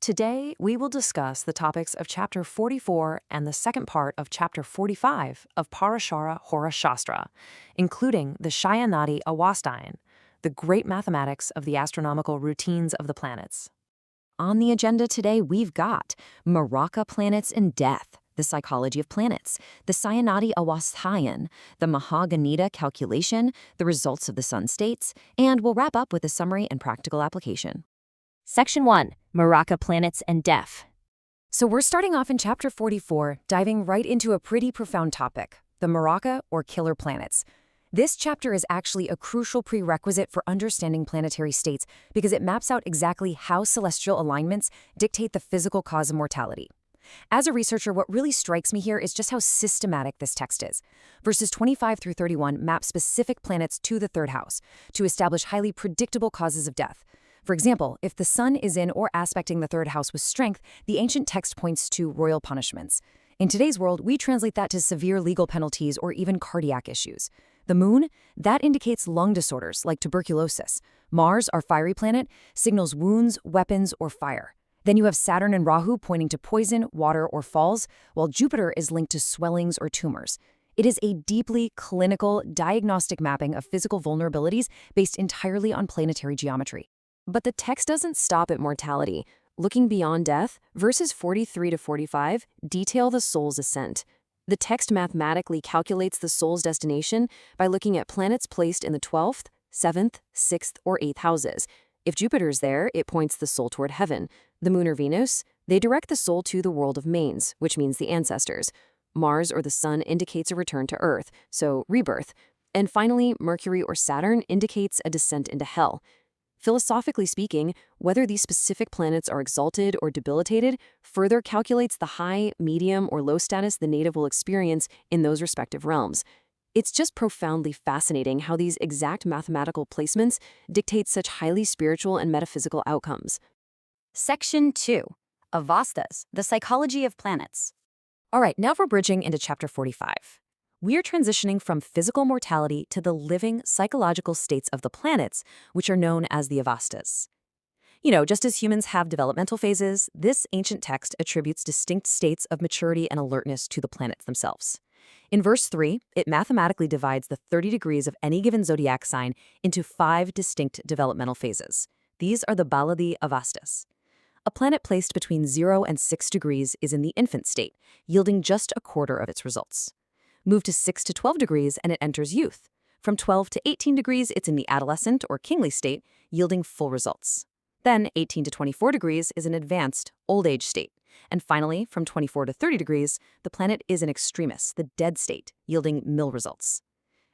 Today, we will discuss the topics of Chapter 44 and the second part of Chapter 45 of Parashara Hora Shastra, including the Shayanati Awastayan, the great mathematics of the astronomical routines of the planets. On the agenda today, we've got Maraka planets and death, the psychology of planets, the Sayanati Awastayan, the Mahaganita calculation, the results of the sun states, and we'll wrap up with a summary and practical application. Section 1, Maraka planets and death. So we're starting off in Chapter 44, diving right into a pretty profound topic, the Maraka or killer planets. This chapter is actually a crucial prerequisite for understanding planetary states because it maps out exactly how celestial alignments dictate the physical cause of mortality. As a researcher, what really strikes me here is just how systematic this text is. Verses 25 through 31 map specific planets to the third house to establish highly predictable causes of death. For example, if the sun is in or aspecting the third house with strength, the ancient text points to royal punishments. In today's world, we translate that to severe legal penalties or even cardiac issues. The moon, that indicates lung disorders like tuberculosis. Mars, our fiery planet, signals wounds, weapons, or fire. Then you have Saturn and Rahu pointing to poison, water, or falls, while Jupiter is linked to swellings or tumors. It is a deeply clinical, diagnostic mapping of physical vulnerabilities based entirely on planetary geometry. But the text doesn't stop at mortality. Looking beyond death, verses 43 to 45 detail the soul's ascent. The text mathematically calculates the soul's destination by looking at planets placed in the 12th, 7th, 6th, or 8th houses. If Jupiter's there, it points the soul toward heaven. The moon or Venus, they direct the soul to the world of manes, which means the ancestors. Mars or the sun indicates a return to Earth, so rebirth. And finally, Mercury or Saturn indicates a descent into hell. Philosophically speaking, whether these specific planets are exalted or debilitated further calculates the high, medium, or low status the native will experience in those respective realms. It's just profoundly fascinating how these exact mathematical placements dictate such highly spiritual and metaphysical outcomes. Section 2, Avastas, the psychology of planets. All right, now we're bridging into Chapter 45. We're transitioning from physical mortality to the living psychological states of the planets, which are known as the Avastas. Just as humans have developmental phases, this ancient text attributes distinct states of maturity and alertness to the planets themselves. In verse 3, it mathematically divides the 30 degrees of any given zodiac sign into 5 distinct developmental phases. These are the Baladi Avastas. A planet placed between 0 and 6 degrees is in the infant state, yielding just a quarter of its results. Move to 6 to 12 degrees and it enters youth. From 12 to 18 degrees, it's in the adolescent or kingly state, yielding full results. Then 18 to 24 degrees is an advanced old age state. And finally, from 24 to 30 degrees, the planet is in extremis, the dead state, yielding nil results.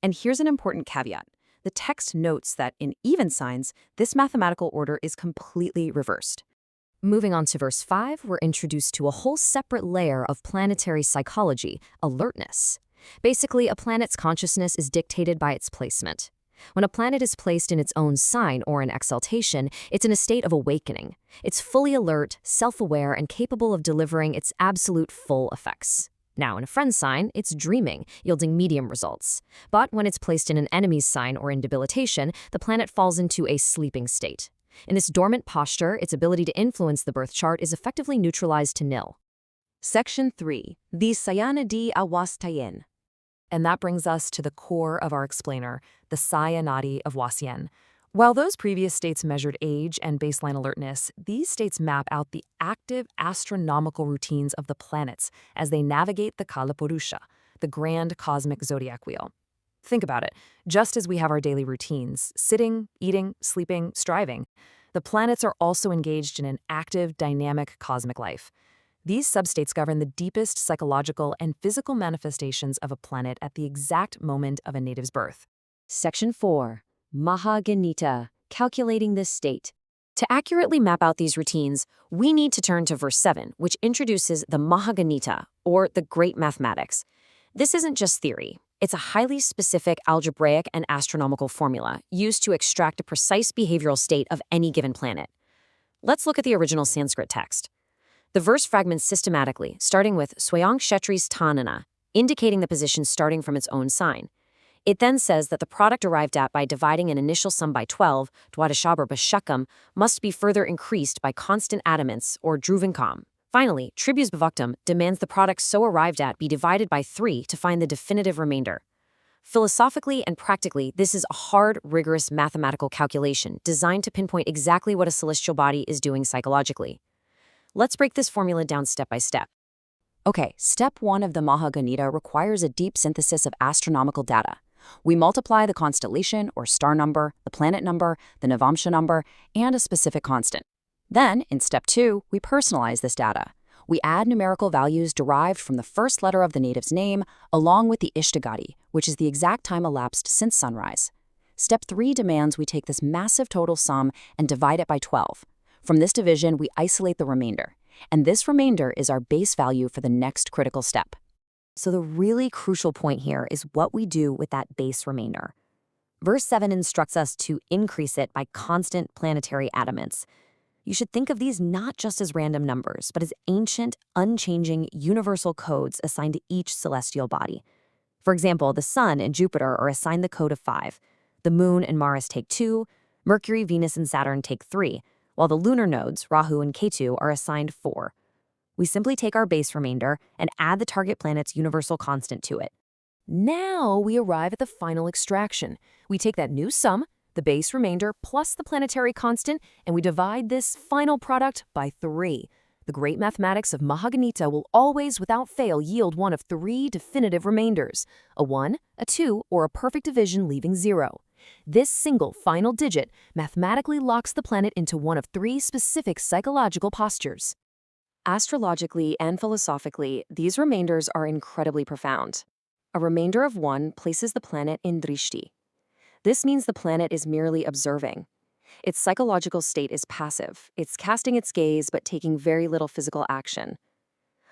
And here's an important caveat. The text notes that in even signs, this mathematical order is completely reversed. Moving on to verse 5, we're introduced to a whole separate layer of planetary psychology, alertness. Basically, a planet's consciousness is dictated by its placement. When a planet is placed in its own sign or in exaltation, it's in a state of awakening. It's fully alert, self-aware, and capable of delivering its absolute full effects. Now, in a friend's sign, it's dreaming, yielding medium results. But when it's placed in an enemy's sign or in debilitation, the planet falls into a sleeping state. In this dormant posture, its ability to influence the birth chart is effectively neutralized to nil. Section 3, the Sayanati Awastayan. And that brings us to the core of our explainer, the Sayanati Awastayan. While those previous states measured age and baseline alertness, these states map out the active astronomical routines of the planets as they navigate the Kalapurusha, the grand cosmic zodiac wheel. Think about it. Just as we have our daily routines, sitting, eating, sleeping, striving, the planets are also engaged in an active, dynamic cosmic life. These substates govern the deepest psychological and physical manifestations of a planet at the exact moment of a native's birth. Section 4, Mahaganita, calculating this state. To accurately map out these routines, we need to turn to verse 7, which introduces the Mahaganita, or the great mathematics. This isn't just theory. It's a highly specific algebraic and astronomical formula used to extract a precise behavioral state of any given planet. Let's look at the original Sanskrit text. The verse fragments systematically, starting with Swayang Kshetri's Tanana, indicating the position starting from its own sign. It then says that the product arrived at by dividing an initial sum by 12, dwadashabhar bashakam, must be further increased by constant adamants, or dhruvankam. Finally, tribus bhavaktam demands the product so arrived at be divided by 3 to find the definitive remainder. Philosophically and practically, this is a hard, rigorous mathematical calculation designed to pinpoint exactly what a celestial body is doing psychologically. Let's break this formula down step by step. Okay, step 1 of the Bhagavad requires a deep synthesis of astronomical data. We multiply the constellation or star number, the planet number, the Navamsha number, and a specific constant. Then, in step 2, we personalize this data. We add numerical values derived from the first letter of the native's name, along with the Ishtagati, which is the exact time elapsed since sunrise. Step 3 demands we take this massive total sum and divide it by 12. From this division, we isolate the remainder. And this remainder is our base value for the next critical step. So the really crucial point here is what we do with that base remainder. Verse 7 instructs us to increase it by constant planetary adamants. You should think of these not just as random numbers, but as ancient, unchanging, universal codes assigned to each celestial body. For example, the Sun and Jupiter are assigned the code of 5. The Moon and Mars take 2, Mercury, Venus, and Saturn take 3, while the lunar nodes, Rahu and Ketu, are assigned 4. We simply take our base remainder and add the target planet's universal constant to it. Now we arrive at the final extraction. We take that new sum, the base remainder plus the planetary constant, and we divide this final product by 3. The great mathematics of Bhagavad Gita will always, without fail, yield one of 3 definitive remainders, a 1, a 2, or a perfect division leaving 0. This single final digit mathematically locks the planet into one of 3 specific psychological postures. Astrologically and philosophically, these remainders are incredibly profound. A remainder of 1 places the planet in drishti. This means the planet is merely observing. Its psychological state is passive. It's casting its gaze but taking very little physical action.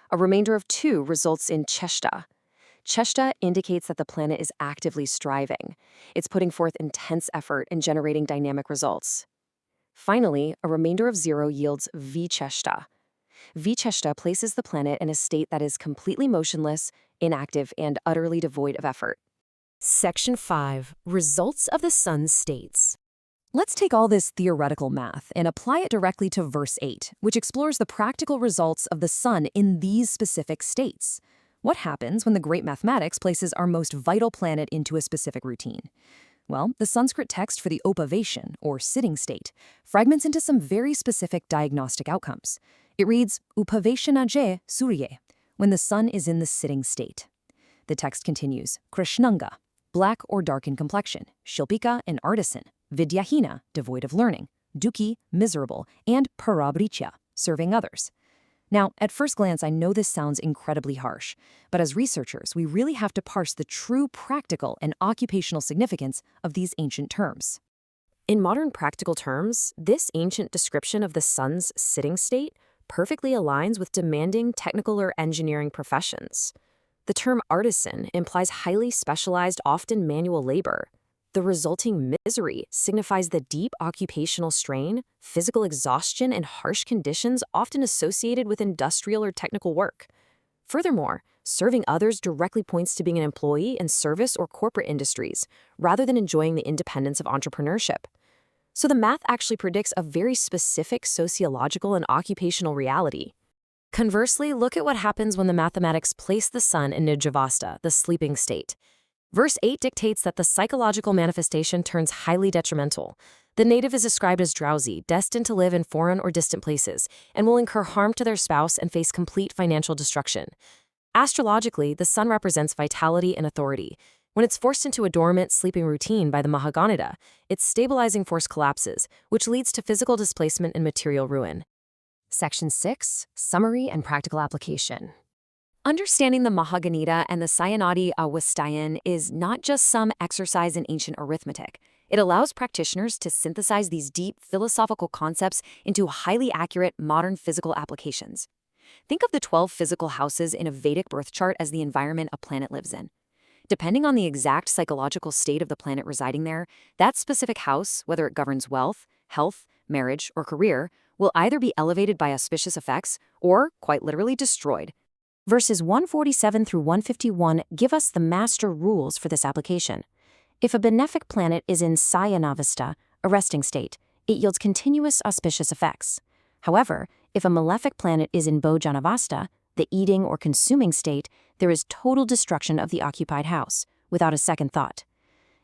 A remainder of 2 results in cheshta. Cheshta indicates that the planet is actively striving. It's putting forth intense effort and generating dynamic results. Finally, a remainder of 0 yields vicheshta. Vicheshta places the planet in a state that is completely motionless, inactive, and utterly devoid of effort. Section 5. Results of the Sun's States. Let's take all this theoretical math and apply it directly to verse 8, which explores the practical results of the Sun in these specific states. What happens when the great mathematics places our most vital planet into a specific routine? Well, the Sanskrit text for the upavation, or sitting state, fragments into some very specific diagnostic outcomes. It reads, upaveshanaje surye, when the sun is in the sitting state. The text continues, krishnanga, black or dark in complexion, shilpika, an artisan, vidyahina, devoid of learning, dukhi, miserable, and parabricha, serving others. Now, at first glance, I know this sounds incredibly harsh, but as researchers, we really have to parse the true practical and occupational significance of these ancient terms. In modern practical terms, this ancient description of the sun's sitting state perfectly aligns with demanding technical or engineering professions. The term artisan implies highly specialized, often manual labor. The resulting misery signifies the deep occupational strain, physical exhaustion, and harsh conditions often associated with industrial or technical work. Furthermore, serving others directly points to being an employee in service or corporate industries, rather than enjoying the independence of entrepreneurship. So the math actually predicts a very specific sociological and occupational reality. Conversely, look at what happens when the mathematics place the sun in Nijavasta, the sleeping state. Verse 8 dictates that the psychological manifestation turns highly detrimental. The native is described as drowsy, destined to live in foreign or distant places, and will incur harm to their spouse and face complete financial destruction. Astrologically, the sun represents vitality and authority. When it's forced into a dormant, sleeping routine by the Mahaganita, its stabilizing force collapses, which leads to physical displacement and material ruin. Section 6. Summary and Practical Application. Understanding the Mahaganita and the Sayanadi Avastayan is not just some exercise in ancient arithmetic. It allows practitioners to synthesize these deep philosophical concepts into highly accurate modern physical applications. Think of the 12 physical houses in a Vedic birth chart as the environment a planet lives in. Depending on the exact psychological state of the planet residing there, that specific house, whether it governs wealth, health, marriage, or career, will either be elevated by auspicious effects or, quite literally, destroyed. Verses 147 through 151 give us the master rules for this application. If a benefic planet is in Sayanavasta, a resting state, it yields continuous auspicious effects. However, if a malefic planet is in Bhojanavasta, the eating or consuming state, there is total destruction of the occupied house, without a second thought.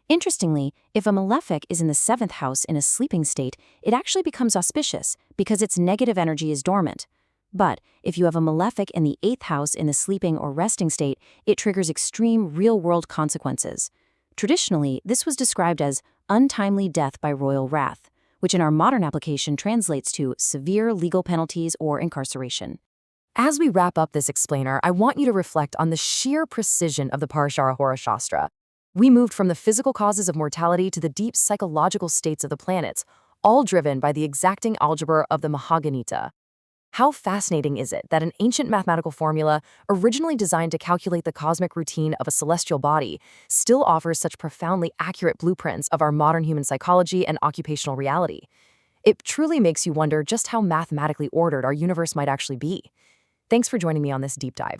Interestingly, if a malefic is in the 7th house in a sleeping state, it actually becomes auspicious because its negative energy is dormant. But if you have a malefic in the 8th house in a sleeping or resting state, it triggers extreme real-world consequences. Traditionally, this was described as untimely death by royal wrath, which in our modern application translates to severe legal penalties or incarceration. As we wrap up this explainer, I want you to reflect on the sheer precision of the Parasharahora Shastra. We moved from the physical causes of mortality to the deep psychological states of the planets, all driven by the exacting algebra of the Mahaganita. How fascinating is it that an ancient mathematical formula, originally designed to calculate the cosmic routine of a celestial body, still offers such profoundly accurate blueprints of our modern human psychology and occupational reality? It truly makes you wonder just how mathematically ordered our universe might actually be. Thanks for joining me on this deep dive.